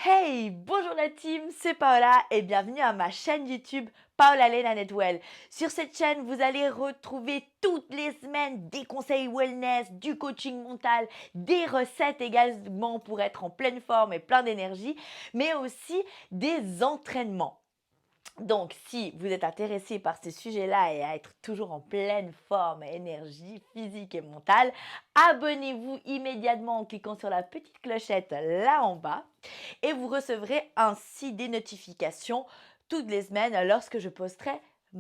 Hey, bonjour la team, c'est Paola et bienvenue à ma chaîne YouTube Paola Lena Netwell. Sur cette chaîne, vous allez retrouver toutes les semaines des conseils wellness, du coaching mental, des recettes également pour être en pleine forme et plein d'énergie, mais aussi des entraînements. Donc, si vous êtes intéressé par ces sujets-là et à être toujours en pleine forme, énergie physique et mentale, abonnez-vous immédiatement en cliquant sur la petite clochette là en bas et vous recevrez ainsi des notifications toutes les semaines lorsque je posterai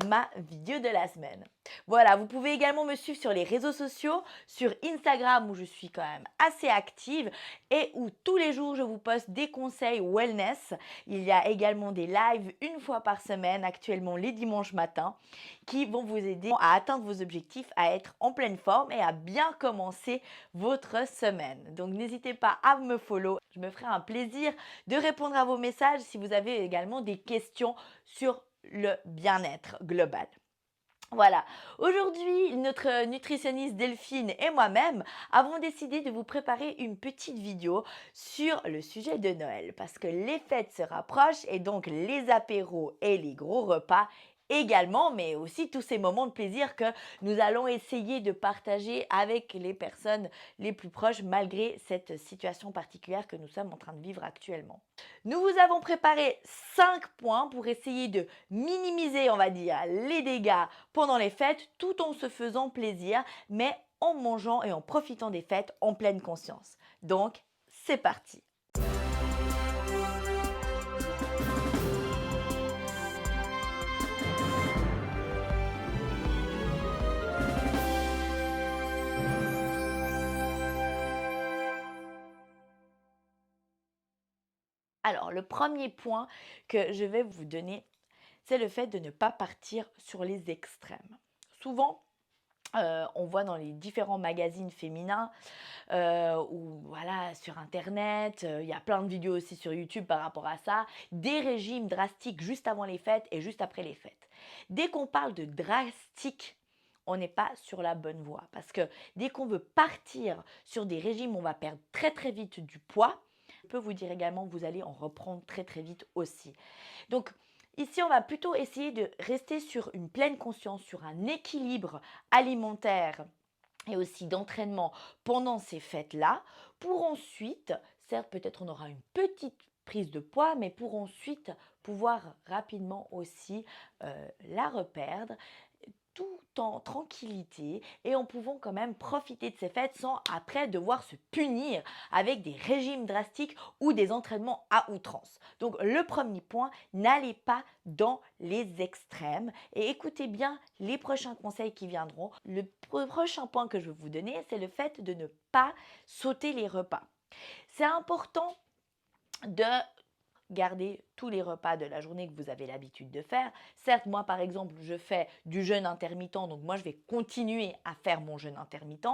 ma vidéo de la semaine. Voilà, vous pouvez également me suivre sur les réseaux sociaux, sur Instagram où je suis quand même assez active et où tous les jours je vous poste des conseils wellness. Il y a également des lives une fois par semaine, actuellement les dimanches matins, qui vont vous aider à atteindre vos objectifs, à être en pleine forme et à bien commencer votre semaine. Donc n'hésitez pas à me follow, je me ferai un plaisir de répondre à vos messages si vous avez également des questions sur le bien-être global. Voilà, aujourd'hui, notre nutritionniste Delphine et moi-même avons décidé de vous préparer une petite vidéo sur le sujet de Noël parce que les fêtes se rapprochent et donc les apéros et les gros repas également, mais aussi tous ces moments de plaisir que nous allons essayer de partager avec les personnes les plus proches malgré cette situation particulière que nous sommes en train de vivre actuellement. Nous vous avons préparé 5 points pour essayer de minimiser, on va dire, les dégâts pendant les fêtes tout en se faisant plaisir, mais en mangeant et en profitant des fêtes en pleine conscience. Donc, c'est parti! Alors, le premier point que je vais vous donner, c'est le fait de ne pas partir sur les extrêmes. Souvent, on voit dans les différents magazines féminins ou voilà, sur internet, il y a plein de vidéos aussi sur YouTube par rapport à ça, des régimes drastiques juste avant les fêtes et juste après les fêtes. Dès qu'on parle de drastique, on n'est pas sur la bonne voie parce que dès qu'on veut partir sur des régimes, on va perdre très très vite du poids. Je peux vous dire également que vous allez en reprendre très très vite aussi. Donc ici, on va plutôt essayer de rester sur une pleine conscience, sur un équilibre alimentaire et aussi d'entraînement pendant ces fêtes-là, pour ensuite, certes peut-être on aura une petite prise de poids, mais pour ensuite pouvoir rapidement aussi la reperdre tout en tranquillité et en pouvant quand même profiter de ces fêtes sans après devoir se punir avec des régimes drastiques ou des entraînements à outrance. Donc le premier point, n'allez pas dans les extrêmes et écoutez bien les prochains conseils qui viendront. Le prochain point que je vais vous donner, c'est le fait de ne pas sauter les repas. C'est important de garder tous les repas de la journée que vous avez l'habitude de faire. Certes, moi par exemple, je fais du jeûne intermittent, donc moi je vais continuer à faire mon jeûne intermittent.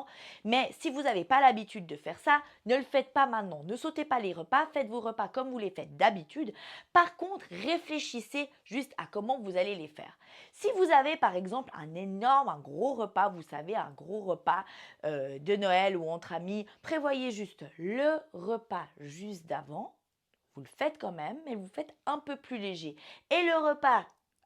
Mais si vous n'avez pas l'habitude de faire ça, ne le faites pas maintenant. Ne sautez pas les repas, faites vos repas comme vous les faites d'habitude. Par contre, réfléchissez juste à comment vous allez les faire. Si vous avez par exemple un gros repas, vous savez, un gros repas de Noël ou entre amis, prévoyez juste le repas juste d'avant. Vous le faites quand même, mais vous le faites un peu plus léger. Et le repas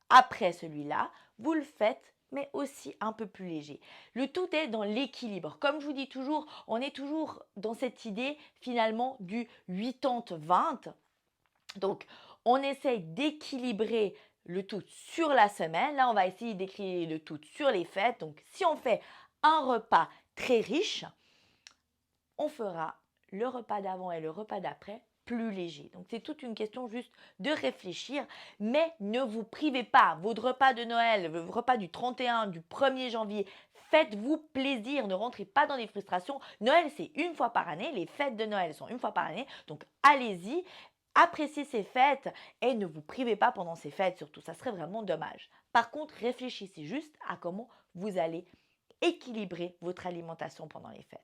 après celui-là, vous le faites mais aussi un peu plus léger. Le tout est dans l'équilibre. Comme je vous dis toujours, on est toujours dans cette idée finalement du 80-20. Donc, on essaye d'équilibrer le tout sur la semaine. Là, on va essayer d'équilibrer le tout sur les fêtes. Donc, si on fait un repas très riche, on fera le repas d'avant et le repas d'après plus léger. Donc c'est toute une question juste de réfléchir, mais ne vous privez pas. Votre repas de Noël, le repas du 31, du 1er janvier, faites-vous plaisir, ne rentrez pas dans des frustrations. Noël, c'est une fois par année, les fêtes de Noël sont une fois par année, donc allez-y. Appréciez ces fêtes et ne vous privez pas pendant ces fêtes, surtout, ça serait vraiment dommage. Par contre, réfléchissez juste à comment vous allez équilibrer votre alimentation pendant les fêtes.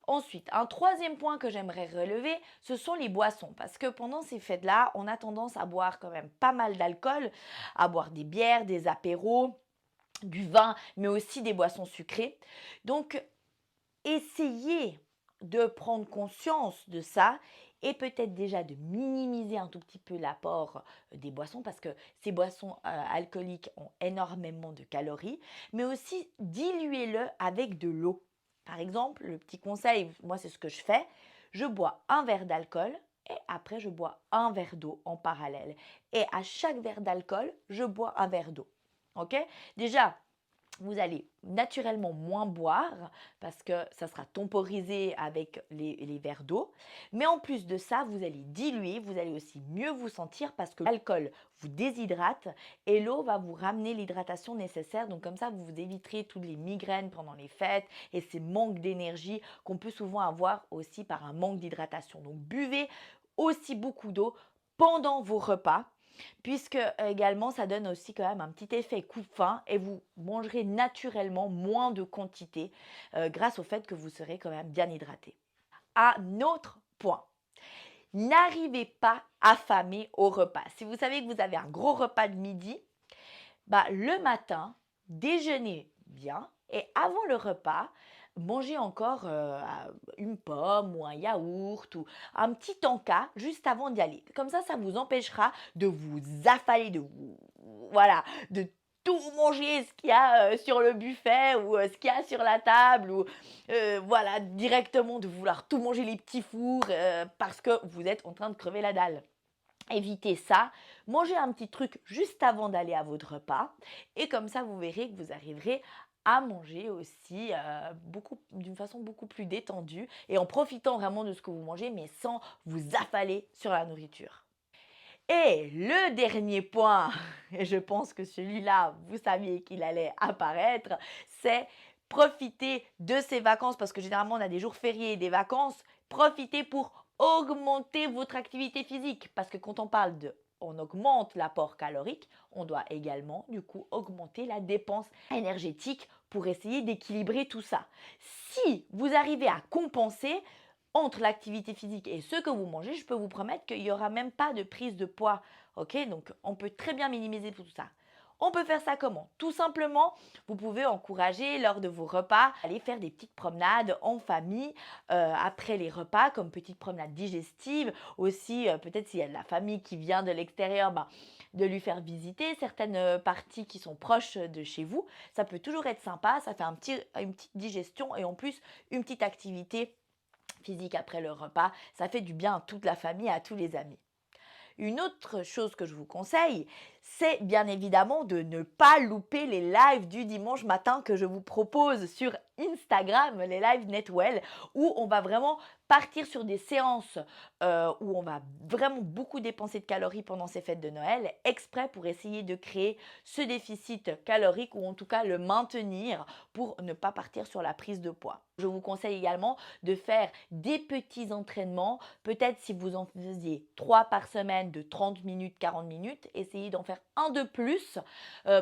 Ensuite, un troisième point que j'aimerais relever, ce sont les boissons. Parce que pendant ces fêtes-là, on a tendance à boire quand même pas mal d'alcool, à boire des bières, des apéros, du vin, mais aussi des boissons sucrées. Donc, essayez de prendre conscience de ça et peut-être déjà de minimiser un tout petit peu l'apport des boissons parce que ces boissons alcooliques ont énormément de calories, mais aussi diluez-le avec de l'eau. Par exemple, le petit conseil, moi c'est ce que je fais, je bois un verre d'alcool et après je bois un verre d'eau en parallèle. Et à chaque verre d'alcool, je bois un verre d'eau. Ok? Déjà, vous allez naturellement moins boire parce que ça sera temporisé avec les verres d'eau. Mais en plus de ça, vous allez diluer, vous allez aussi mieux vous sentir parce que l'alcool vous déshydrate et l'eau va vous ramener l'hydratation nécessaire. Donc comme ça, vous vous éviterez toutes les migraines pendant les fêtes et ces manques d'énergie qu'on peut souvent avoir aussi par un manque d'hydratation. Donc buvez aussi beaucoup d'eau pendant vos repas puisque également ça donne aussi quand même un petit effet coupe-faim et vous mangerez naturellement moins de quantité grâce au fait que vous serez quand même bien hydraté. Un autre point, n'arrivez pas affamé au repas. Si vous savez que vous avez un gros repas de midi, le matin, déjeunez bien et avant le repas, mangez encore une pomme ou un yaourt ou un petit encas juste avant d'y aller. Comme ça vous empêchera de vous affaler, de tout manger ce qu'il y a sur le buffet ou ce qu'il y a sur la table ou directement de vouloir tout manger les petits fours parce que vous êtes en train de crever la dalle. Évitez ça, mangez un petit truc juste avant d'aller à votre repas et comme ça vous verrez que vous arriverez à manger aussi d'une façon beaucoup plus détendue et en profitant vraiment de ce que vous mangez mais sans vous affaler sur la nourriture. Et le dernier point, et je pense que celui-là, vous saviez qu'il allait apparaître, c'est profiter de ces vacances parce que généralement on a des jours fériés et des vacances, profitez pour augmenter votre activité physique parce que quand on augmente l'apport calorique, on doit également du coup augmenter la dépense énergétique pour essayer d'équilibrer tout ça. Si vous arrivez à compenser entre l'activité physique et ce que vous mangez, je peux vous promettre qu'il n'y aura même pas de prise de poids. Ok, donc on peut très bien minimiser tout ça. On peut faire ça comment? Tout simplement, vous pouvez encourager lors de vos repas, aller faire des petites promenades en famille après les repas, comme petites promenades digestives. Aussi, peut-être s'il y a de la famille qui vient de l'extérieur, de lui faire visiter certaines parties qui sont proches de chez vous. Ça peut toujours être sympa, ça fait une petite digestion et en plus une petite activité physique après le repas. Ça fait du bien à toute la famille, à tous les amis. Une autre chose que je vous conseille, c'est bien évidemment de ne pas louper les lives du dimanche matin que je vous propose sur Instagram, les lives Netwell, où on va vraiment partir sur des séances où on va vraiment beaucoup dépenser de calories pendant ces fêtes de Noël, exprès pour essayer de créer ce déficit calorique ou en tout cas le maintenir pour ne pas partir sur la prise de poids. Je vous conseille également de faire des petits entraînements, peut-être si vous en faisiez 3 par semaine de 30 minutes, 40 minutes, essayez d'en faire un de plus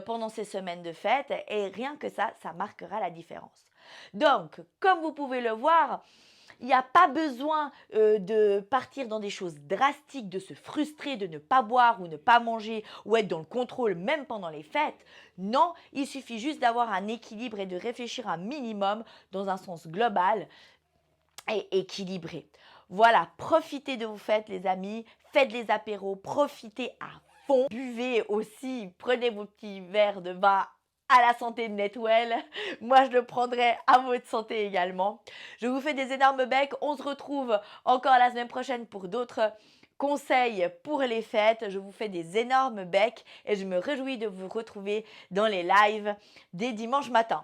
pendant ces semaines de fête et rien que ça marquera la différence. Donc, comme vous pouvez le voir, il n'y a pas besoin de partir dans des choses drastiques, de se frustrer, de ne pas boire ou ne pas manger ou être dans le contrôle même pendant les fêtes. Non, il suffit juste d'avoir un équilibre et de réfléchir un minimum dans un sens global et équilibré. Voilà, profitez de vos fêtes les amis, faites les apéros, profitez à fond. Buvez aussi, prenez vos petits verres de vin à la santé de Netwell. Moi, je le prendrai à votre santé également. Je vous fais des énormes becs. On se retrouve encore la semaine prochaine pour d'autres conseils pour les fêtes. Je vous fais des énormes becs et je me réjouis de vous retrouver dans les lives des dimanches matins.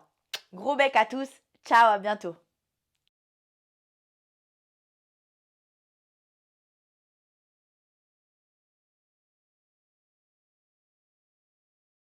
Gros bec à tous. Ciao, à bientôt.